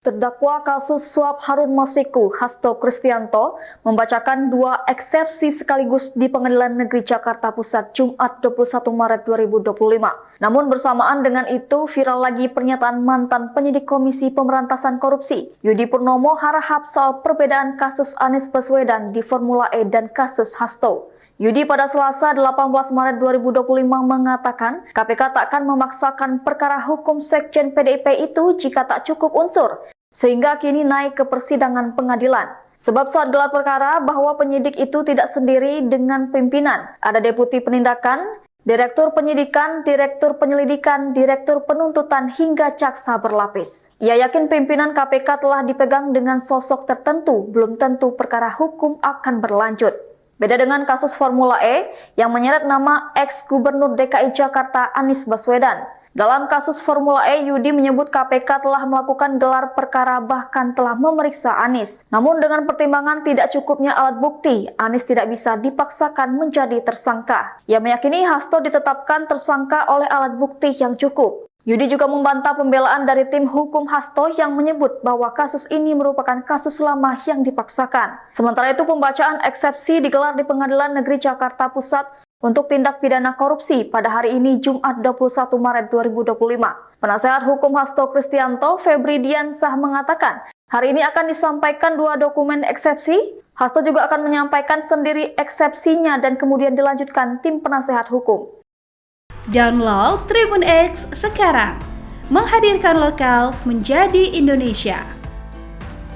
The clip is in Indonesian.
Terdakwa kasus suap Harun Masiku, Hasto Kristianto, membacakan dua eksepsi sekaligus di Pengadilan Negeri Jakarta Pusat Jumat 21 Maret 2025. Namun bersamaan dengan itu viral lagi pernyataan mantan penyidik Komisi Pemberantasan Korupsi, Yudi Purnomo Harahap soal perbedaan kasus Anies Baswedan di Formula E dan kasus Hasto. Yudi pada Selasa 18 Maret 2025 mengatakan KPK tak akan memaksakan perkara hukum Sekjen PDIP itu jika tak cukup unsur, sehingga kini naik ke persidangan pengadilan. Sebab saat gelar perkara bahwa penyidik itu tidak sendiri dengan pimpinan, ada deputi penindakan, direktur penyidikan, direktur penyelidikan, direktur penuntutan hingga jaksa berlapis. Ia yakin pimpinan KPK telah dipegang dengan sosok tertentu, belum tentu perkara hukum akan berlanjut. Beda dengan kasus Formula E yang menyeret nama ex-gubernur DKI Jakarta Anies Baswedan. Dalam kasus Formula E, Yudi menyebut KPK telah melakukan gelar perkara bahkan telah memeriksa Anies. Namun dengan pertimbangan tidak cukupnya alat bukti, Anies tidak bisa dipaksakan menjadi tersangka. Ia meyakini Hasto ditetapkan tersangka oleh alat bukti yang cukup. Yudi juga membantah pembelaan dari tim hukum Hasto yang menyebut bahwa kasus ini merupakan kasus lama yang dipaksakan. Sementara itu pembacaan eksepsi digelar di Pengadilan Negeri Jakarta Pusat untuk tindak pidana korupsi pada hari ini Jumat 21 Maret 2025. Penasehat hukum Hasto Kristianto, Febri Diansah mengatakan, hari ini akan disampaikan dua dokumen eksepsi. Hasto juga akan menyampaikan sendiri eksepsinya dan kemudian dilanjutkan tim penasehat hukum. Download Tribun X sekarang, menghadirkan lokal menjadi Indonesia.